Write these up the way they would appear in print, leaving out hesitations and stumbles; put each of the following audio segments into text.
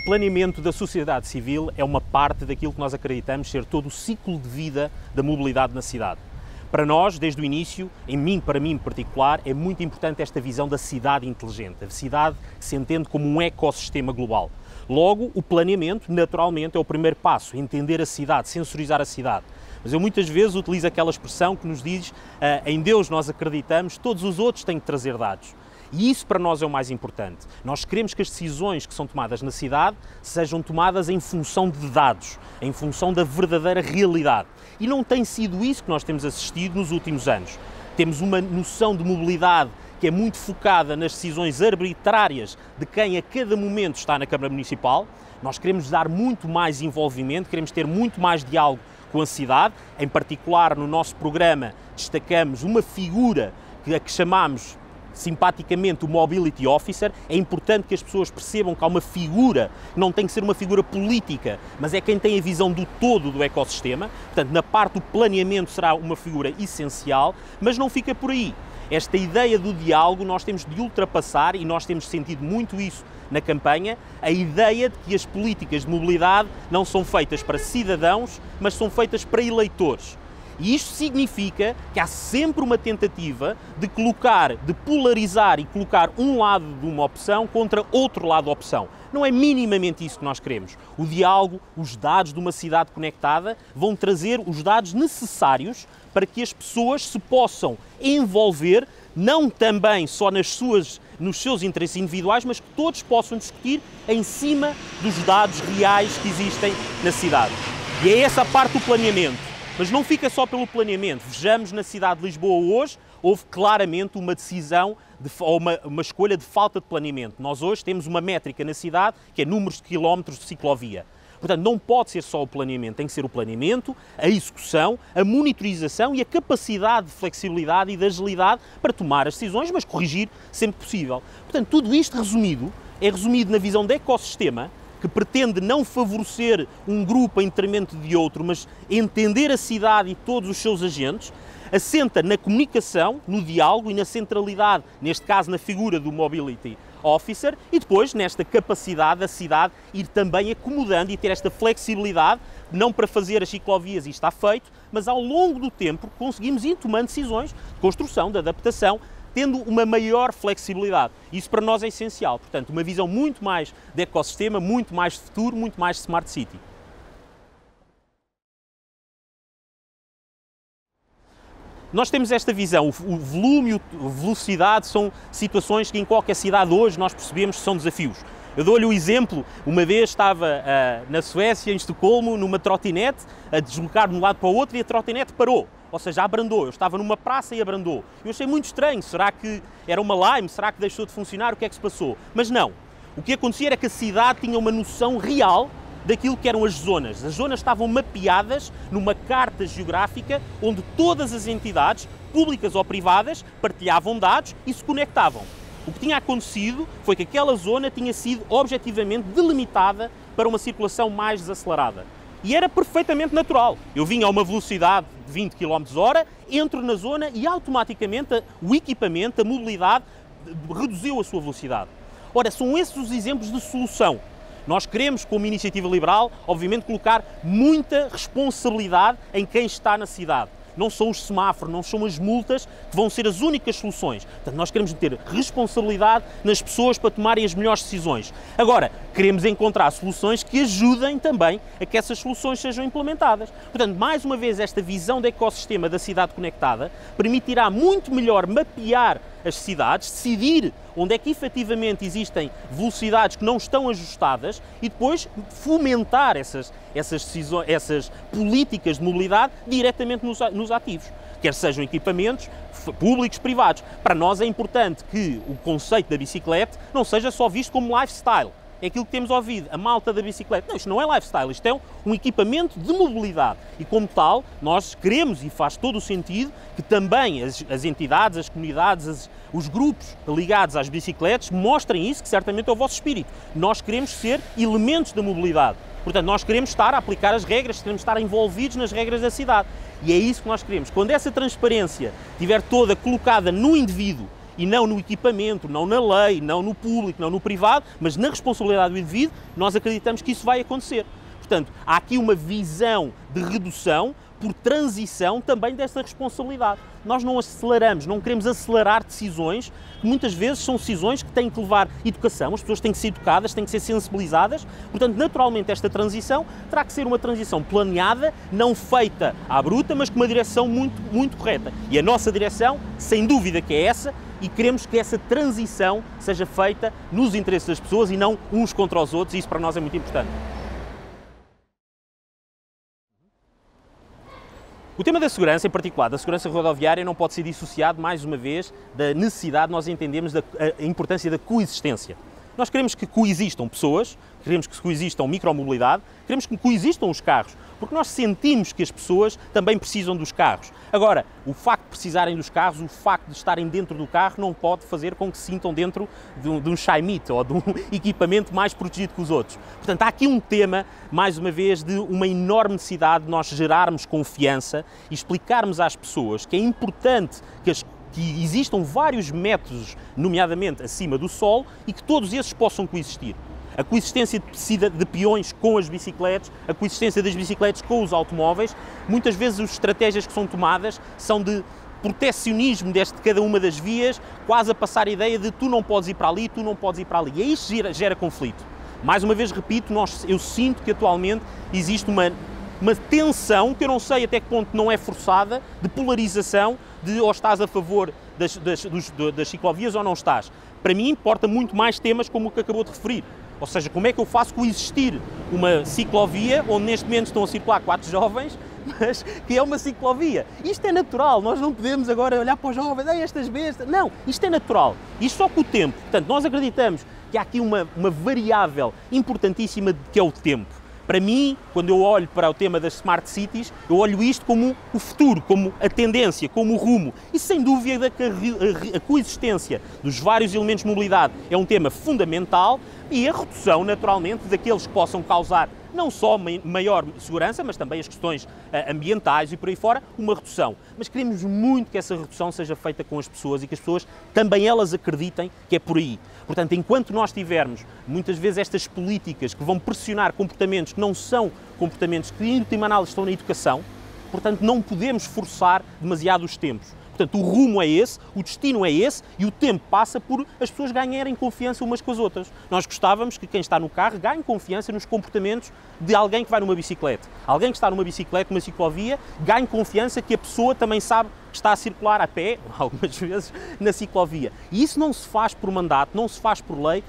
planeamento da sociedade civil é uma parte daquilo que nós acreditamos ser todo o ciclo de vida da mobilidade na cidade. Para nós, desde o início, para mim em particular, é muito importante esta visão da cidade inteligente, a cidade que se entende como um ecossistema global. Logo, o planeamento, naturalmente, é o primeiro passo, entender a cidade, sensorizar a cidade. Mas eu muitas vezes utilizo aquela expressão que nos diz em Deus nós acreditamos, todos os outros têm que trazer dados. E isso para nós é o mais importante. Nós queremos que as decisões que são tomadas na cidade sejam tomadas em função de dados, em função da verdadeira realidade. E não tem sido isso que nós temos assistido nos últimos anos. Temos uma noção de mobilidade que é muito focada nas decisões arbitrárias de quem a cada momento está na Câmara Municipal. Nós queremos dar muito mais envolvimento, queremos ter muito mais diálogo com a cidade. Em particular, no nosso programa, destacamos uma figura que chamamos simpaticamente o Mobility Officer. É importante que as pessoas percebam que há uma figura, não tem que ser uma figura política, mas é quem tem a visão do todo do ecossistema. Portanto, na parte do planeamento será uma figura essencial, mas não fica por aí. Esta ideia do diálogo nós temos de ultrapassar, e nós temos sentido muito isso na campanha, a ideia de que as políticas de mobilidade não são feitas para cidadãos, mas são feitas para eleitores. E isto significa que há sempre uma tentativa de polarizar e colocar um lado de uma opção contra outro lado da opção. Não é minimamente isso que nós queremos. O diálogo, os dados de uma cidade conectada vão trazer os dados necessários para que as pessoas se possam envolver, não também só nos seus interesses individuais, mas que todos possam discutir em cima dos dados reais que existem na cidade. E é essa a parte do planeamento. Mas não fica só pelo planeamento. Vejamos na cidade de Lisboa hoje, houve claramente uma decisão, ou uma escolha de falta de planeamento. Nós hoje temos uma métrica na cidade que é números de quilómetros de ciclovia. Portanto, não pode ser só o planeamento, tem que ser o planeamento, a execução, a monitorização e a capacidade de flexibilidade e de agilidade para tomar as decisões, mas corrigir sempre que possível. Portanto, tudo isto é resumido na visão de ecossistema, que pretende não favorecer um grupo em detrimento de outro, mas entender a cidade e todos os seus agentes, assenta na comunicação, no diálogo e na centralidade, neste caso na figura do Mobility Officer, e depois nesta capacidade da cidade ir também acomodando e ter esta flexibilidade, não para fazer as ciclovias, e está feito, mas ao longo do tempo conseguimos ir tomando decisões de construção, de adaptação, tendo uma maior flexibilidade. Isso para nós é essencial. Portanto, uma visão muito mais de ecossistema, muito mais de futuro, muito mais de Smart City. Nós temos esta visão, o volume e a velocidade são situações que em qualquer cidade hoje nós percebemos que são desafios. Eu dou-lhe um exemplo, uma vez estava na Suécia, em Estocolmo, numa trotinete, a deslocar de um lado para o outro e a trotinete parou. Ou seja, abrandou. Eu estava numa praça e abrandou. Eu achei muito estranho. Será que era uma Lime? Será que deixou de funcionar? O que é que se passou? Mas não. O que acontecia era que a cidade tinha uma noção real daquilo que eram as zonas. As zonas estavam mapeadas numa carta geográfica onde todas as entidades, públicas ou privadas, partilhavam dados e se conectavam. O que tinha acontecido foi que aquela zona tinha sido objetivamente delimitada para uma circulação mais desacelerada. E era perfeitamente natural. Eu vinha a uma velocidade de 20 km/h, entro na zona e automaticamente o equipamento, a mobilidade, reduziu a sua velocidade. Ora, são esses os exemplos de solução. Nós queremos, como iniciativa liberal, obviamente colocar muita responsabilidade em quem está na cidade. Não são os semáforos, não são as multas que vão ser as únicas soluções. Portanto, nós queremos ter responsabilidade nas pessoas para tomarem as melhores decisões. Agora, queremos encontrar soluções que ajudem também a que essas soluções sejam implementadas. Portanto, mais uma vez, esta visão de ecossistema da cidade conectada permitirá muito melhor mapear as cidades, decidir onde é que efetivamente existem velocidades que não estão ajustadas e depois fomentar essas políticas de mobilidade diretamente nos ativos, quer sejam equipamentos públicos, privados. Para nós é importante que o conceito da bicicleta não seja só visto como lifestyle. É aquilo que temos ouvido, a malta da bicicleta. Não, isto não é lifestyle, isto é um equipamento de mobilidade. E como tal, nós queremos, e faz todo o sentido, que também as entidades, as comunidades, os grupos ligados às bicicletas mostrem isso, que certamente é o vosso espírito. Nós queremos ser elementos da mobilidade. Portanto, nós queremos estar a aplicar as regras, queremos estar envolvidos nas regras da cidade. E é isso que nós queremos. Quando essa transparência estiver toda colocada no indivíduo e não no equipamento, não na lei, não no público, não no privado, mas na responsabilidade do indivíduo, nós acreditamos que isso vai acontecer. Portanto, há aqui uma visão de redução por transição também dessa responsabilidade. Nós não aceleramos, não queremos acelerar decisões que muitas vezes são decisões que têm que levar educação, as pessoas têm que ser educadas, têm que ser sensibilizadas. Portanto, naturalmente, esta transição terá que ser uma transição planeada, não feita à bruta, mas com uma direção muito correta. E a nossa direção, sem dúvida que é essa, e queremos que essa transição seja feita nos interesses das pessoas e não uns contra os outros, e isso para nós é muito importante. O tema da segurança, em particular da segurança rodoviária, não pode ser dissociado, mais uma vez, da necessidade, nós entendemos, da importância da coexistência. Nós queremos que coexistam pessoas, queremos que coexistam micromobilidade, queremos que coexistam os carros, porque nós sentimos que as pessoas também precisam dos carros. Agora, o facto de precisarem dos carros, o facto de estarem dentro do carro, não pode fazer com que se sintam dentro de um Shymit ou de um equipamento mais protegido que os outros. Portanto, há aqui um tema, mais uma vez, de uma enorme necessidade de nós gerarmos confiança e explicarmos às pessoas que é importante que existam vários métodos, nomeadamente acima do solo, e que todos esses possam coexistir. A coexistência de peões com as bicicletas, a coexistência das bicicletas com os automóveis, muitas vezes as estratégias que são tomadas são de protecionismo de cada uma das vias, quase a passar a ideia de tu não podes ir para ali, tu não podes ir para ali. E aí isso gera conflito. Mais uma vez repito, eu sinto que atualmente existe uma tensão, que eu não sei até que ponto não é forçada, de polarização, de ou estás a favor das ciclovias ou não estás. Para mim importa muito mais temas como o que acabou de referir. Ou seja, como é que eu faço coexistir uma ciclovia, onde neste momento estão a circular 4 jovens, mas que é uma ciclovia. Isto é natural, nós não podemos agora olhar para os jovens, estas bestas. Não, isto é natural. Isto só com o tempo. Portanto, nós acreditamos que há aqui uma variável importantíssima que é o tempo. Para mim, quando eu olho para o tema das Smart Cities, eu olho isto como o futuro, como a tendência, como o rumo. E sem dúvida que a coexistência dos vários elementos de mobilidade é um tema fundamental e a redução, naturalmente, daqueles que possam causar não só maior segurança, mas também as questões ambientais e por aí fora, uma redução. Mas queremos muito que essa redução seja feita com as pessoas e que as pessoas também elas acreditem que é por aí. Portanto, enquanto nós tivermos muitas vezes estas políticas que vão pressionar comportamentos que não são comportamentos que, em última análise, estão na educação, portanto, não podemos forçar demasiado os tempos. Portanto, o rumo é esse, o destino é esse e o tempo passa por as pessoas ganharem confiança umas com as outras. Nós gostávamos que quem está no carro ganhe confiança nos comportamentos de alguém que vai numa bicicleta. Alguém que está numa bicicleta, numa ciclovia, ganhe confiança que a pessoa também sabe que está a circular a pé, algumas vezes, na ciclovia. E isso não se faz por mandato, não se faz por lei,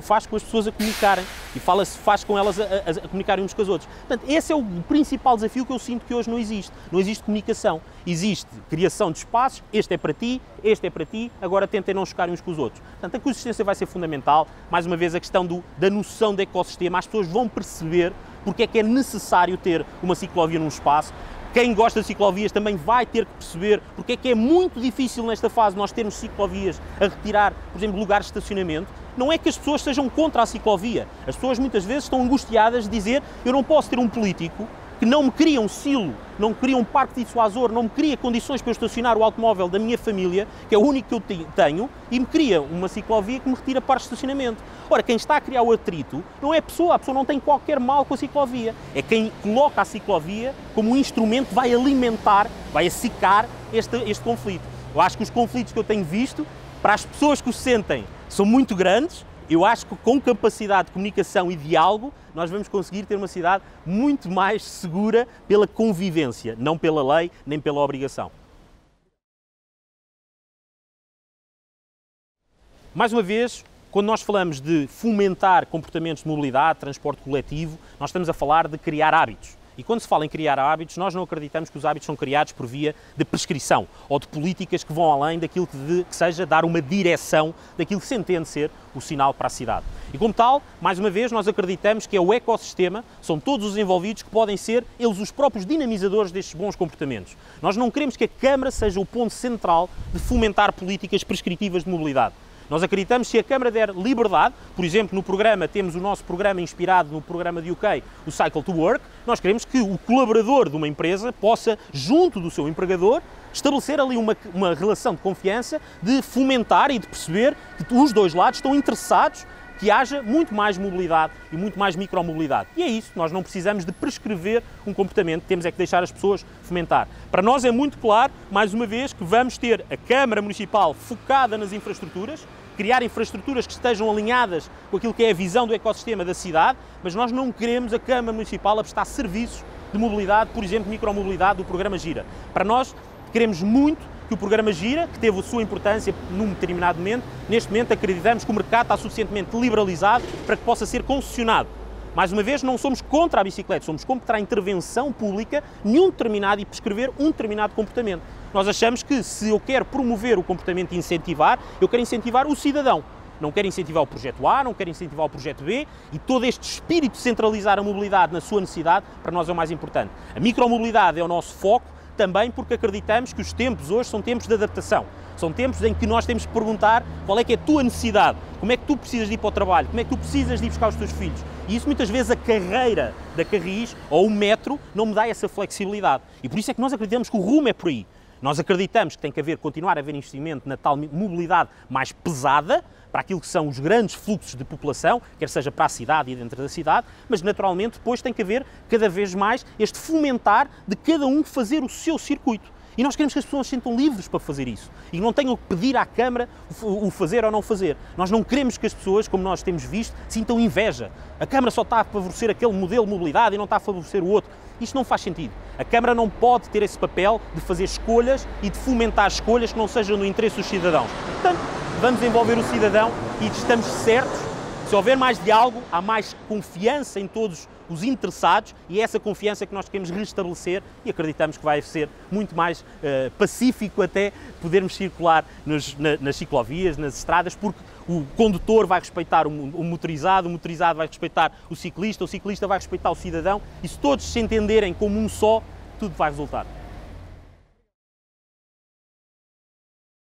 faz com as pessoas a comunicarem e faz com elas a comunicarem uns com os outros. Portanto, esse é o principal desafio que eu sinto que hoje não existe. Não existe comunicação. Existe criação de espaços, este é para ti, agora tentem não chocarem uns com os outros. Portanto, a coexistência vai ser fundamental. Mais uma vez, a questão da noção de ecossistema, as pessoas vão perceber porque é que é necessário ter uma ciclovia num espaço. Quem gosta de ciclovias também vai ter que perceber porque é que é muito difícil nesta fase nós termos ciclovias a retirar, por exemplo, lugares de estacionamento. Não é que as pessoas sejam contra a ciclovia. As pessoas muitas vezes estão angustiadas de dizer eu não posso ter um político que não me cria um silo, não me cria um parque dissuasor, não me cria condições para eu estacionar o automóvel da minha família, que é o único que eu tenho, e me cria uma ciclovia que me retira para o estacionamento. Ora, quem está a criar o atrito não é a pessoa não tem qualquer mal com a ciclovia. É quem coloca a ciclovia como um instrumento que vai alimentar, vai acicar este conflito. Eu acho que os conflitos que eu tenho visto, para as pessoas que os sentem, são muito grandes. Eu acho que com capacidade de comunicação e diálogo, nós vamos conseguir ter uma cidade muito mais segura pela convivência, não pela lei, nem pela obrigação. Mais uma vez, quando nós falamos de fomentar comportamentos de mobilidade, transporte coletivo, nós estamos a falar de criar hábitos. E quando se fala em criar hábitos, nós não acreditamos que os hábitos são criados por via de prescrição ou de políticas que vão além daquilo que seja dar uma direção daquilo que se entende ser o sinal para a cidade. E como tal, mais uma vez, nós acreditamos que é o ecossistema, são todos os envolvidos que podem ser eles os próprios dinamizadores destes bons comportamentos. Nós não queremos que a Câmara seja o ponto central de fomentar políticas prescritivas de mobilidade. Nós acreditamos que se a Câmara der liberdade, por exemplo, no programa, temos o nosso programa inspirado no programa de UK, o Cycle to Work, nós queremos que o colaborador de uma empresa possa, junto do seu empregador, estabelecer ali uma relação de confiança, de fomentar e de perceber que os dois lados estão interessados que haja muito mais mobilidade e muito mais micromobilidade. E é isso, nós não precisamos de prescrever um comportamento, temos é que deixar as pessoas fomentar. Para nós é muito claro, mais uma vez, que vamos ter a Câmara Municipal focada nas infraestruturas, criar infraestruturas que estejam alinhadas com aquilo que é a visão do ecossistema da cidade, mas nós não queremos a Câmara Municipal a prestar serviços de mobilidade, por exemplo, micromobilidade do programa Gira. Para nós, queremos muito que o programa Gira, que teve a sua importância num determinado momento, neste momento acreditamos que o mercado está suficientemente liberalizado para que possa ser concessionado. Mais uma vez, não somos contra a bicicleta, somos contra a intervenção pública nenhum determinado e prescrever um determinado comportamento. Nós achamos que se eu quero promover o comportamento e incentivar, eu quero incentivar o cidadão. Não quero incentivar o projeto A, não quero incentivar o projeto B e todo este espírito de centralizar a mobilidade na sua necessidade, para nós é o mais importante. A micromobilidade é o nosso foco, também porque acreditamos que os tempos hoje são tempos de adaptação. São tempos em que nós temos de perguntar qual é que é a tua necessidade, como é que tu precisas de ir para o trabalho, como é que tu precisas de ir buscar os teus filhos. E isso muitas vezes a carreira da Carris ou o metro não me dá essa flexibilidade. E por isso é que nós acreditamos que o rumo é por aí. Nós acreditamos que tem que continuar a haver investimento na tal mobilidade mais pesada, para aquilo que são os grandes fluxos de população, quer seja para a cidade e dentro da cidade, mas naturalmente depois tem que haver cada vez mais este fomentar de cada um fazer o seu circuito. E nós queremos que as pessoas se sintam livres para fazer isso e não tenham que pedir à Câmara o fazer ou não fazer. Nós não queremos que as pessoas, como nós temos visto, sintam inveja. A Câmara só está a favorecer aquele modelo de mobilidade e não está a favorecer o outro. Isto não faz sentido. A Câmara não pode ter esse papel de fazer escolhas e de fomentar escolhas que não sejam no interesse dos cidadãos. Portanto, vamos envolver o cidadão e estamos certos, se houver mais diálogo, há mais confiança em todos os interessados e é essa confiança que nós queremos restabelecer e acreditamos que vai ser muito mais pacífico até podermos circular nas ciclovias, nas estradas, porque o condutor vai respeitar o motorizado vai respeitar o ciclista vai respeitar o cidadão e se todos se entenderem como um só, tudo vai resultar.